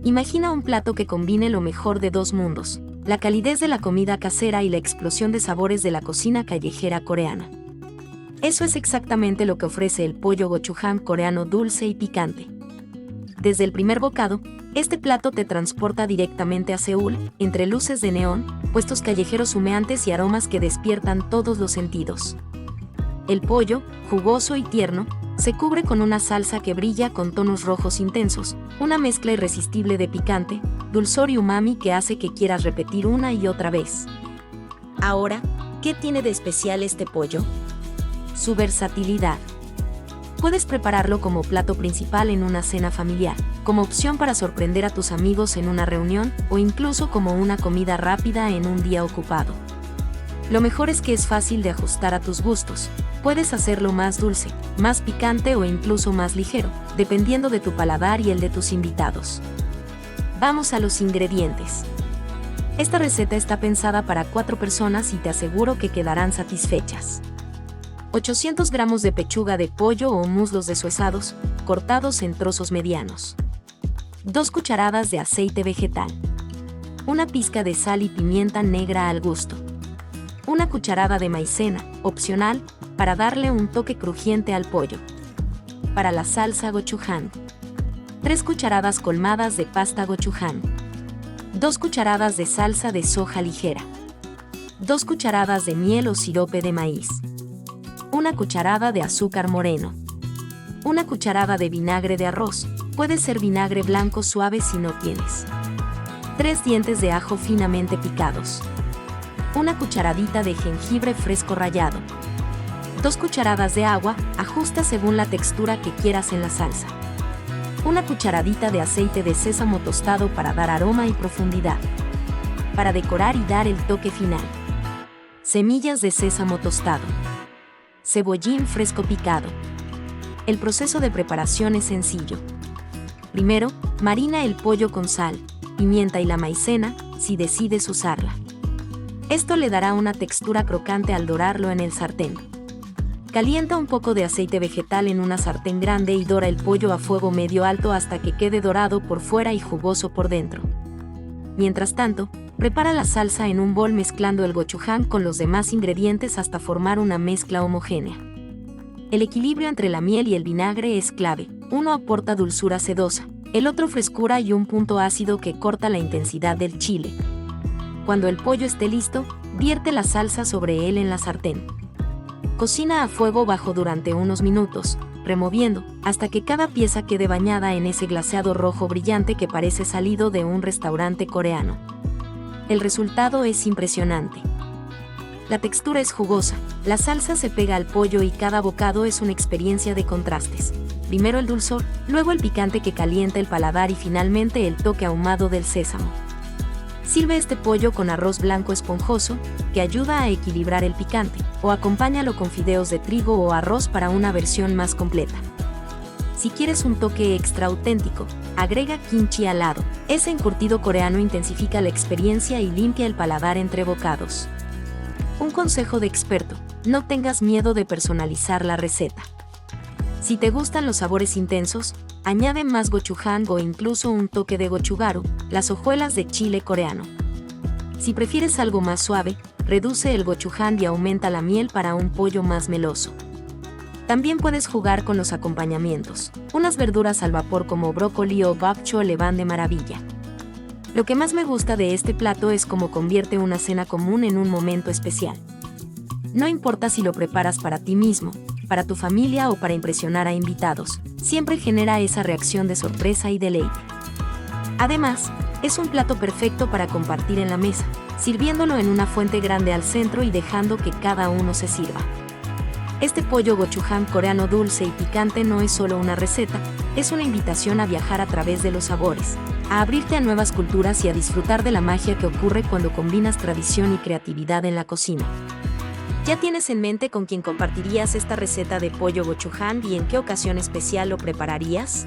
Imagina un plato que combine lo mejor de dos mundos, la calidez de la comida casera y la explosión de sabores de la cocina callejera coreana. Eso es exactamente lo que ofrece el pollo gochujang coreano dulce y picante. Desde el primer bocado, este plato te transporta directamente a Seúl, entre luces de neón, puestos callejeros humeantes y aromas que despiertan todos los sentidos. El pollo, jugoso y tierno, se cubre con una salsa que brilla con tonos rojos intensos, una mezcla irresistible de picante, dulzor y umami que hace que quieras repetir una y otra vez. Ahora, ¿qué tiene de especial este pollo? Su versatilidad. Puedes prepararlo como plato principal en una cena familiar, como opción para sorprender a tus amigos en una reunión o incluso como una comida rápida en un día ocupado. Lo mejor es que es fácil de ajustar a tus gustos. Puedes hacerlo más dulce, más picante o incluso más ligero, dependiendo de tu paladar y el de tus invitados. Vamos a los ingredientes. Esta receta está pensada para 4 personas y te aseguro que quedarán satisfechas. 800 gramos de pechuga de pollo o muslos deshuesados, cortados en trozos medianos. 2 cucharadas de aceite vegetal. Una pizca de sal y pimienta negra al gusto. Una cucharada de maicena, opcional, para darle un toque crujiente al pollo. Para la salsa gochujang. 3 cucharadas colmadas de pasta gochujang. 2 cucharadas de salsa de soja ligera. 2 cucharadas de miel o sirope de maíz. 1 cucharada de azúcar moreno. 1 cucharada de vinagre de arroz, puede ser vinagre blanco suave si no tienes. 3 dientes de ajo finamente picados. 1 cucharadita de jengibre fresco rallado. 2 cucharadas de agua, ajusta según la textura que quieras en la salsa. 1 cucharadita de aceite de sésamo tostado para dar aroma y profundidad. Para decorar y dar el toque final. Semillas de sésamo tostado. Cebollín fresco picado. El proceso de preparación es sencillo. Primero, marina el pollo con sal, pimienta y la maicena, si decides usarla. Esto le dará una textura crocante al dorarlo en el sartén. Calienta un poco de aceite vegetal en una sartén grande y dora el pollo a fuego medio alto hasta que quede dorado por fuera y jugoso por dentro. Mientras tanto, prepara la salsa en un bol mezclando el gochujang con los demás ingredientes hasta formar una mezcla homogénea. El equilibrio entre la miel y el vinagre es clave. Uno aporta dulzura sedosa, el otro frescura y un punto ácido que corta la intensidad del chile. Cuando el pollo esté listo, vierte la salsa sobre él en la sartén. Cocina a fuego bajo durante unos minutos, removiendo, hasta que cada pieza quede bañada en ese glaseado rojo brillante que parece salido de un restaurante coreano. El resultado es impresionante. La textura es jugosa, la salsa se pega al pollo y cada bocado es una experiencia de contrastes. Primero el dulzor, luego el picante que calienta el paladar y finalmente el toque ahumado del sésamo. Sirve este pollo con arroz blanco esponjoso, que ayuda a equilibrar el picante, o acompáñalo con fideos de trigo o arroz para una versión más completa. Si quieres un toque extra auténtico, agrega kimchi al lado. Ese encurtido coreano intensifica la experiencia y limpia el paladar entre bocados. Un consejo de experto: no tengas miedo de personalizar la receta. Si te gustan los sabores intensos, añade más gochujang o incluso un toque de gochugaru, las hojuelas de chile coreano. Si prefieres algo más suave, reduce el gochujang y aumenta la miel para un pollo más meloso. También puedes jugar con los acompañamientos. Unas verduras al vapor como brócoli o bok choy le van de maravilla. Lo que más me gusta de este plato es cómo convierte una cena común en un momento especial. No importa si lo preparas para ti mismo, para tu familia o para impresionar a invitados, siempre genera esa reacción de sorpresa y deleite. Además, es un plato perfecto para compartir en la mesa, sirviéndolo en una fuente grande al centro y dejando que cada uno se sirva. Este pollo gochujang coreano dulce y picante no es solo una receta, es una invitación a viajar a través de los sabores, a abrirte a nuevas culturas y a disfrutar de la magia que ocurre cuando combinas tradición y creatividad en la cocina. ¿Ya tienes en mente con quién compartirías esta receta de pollo gochujang y en qué ocasión especial lo prepararías?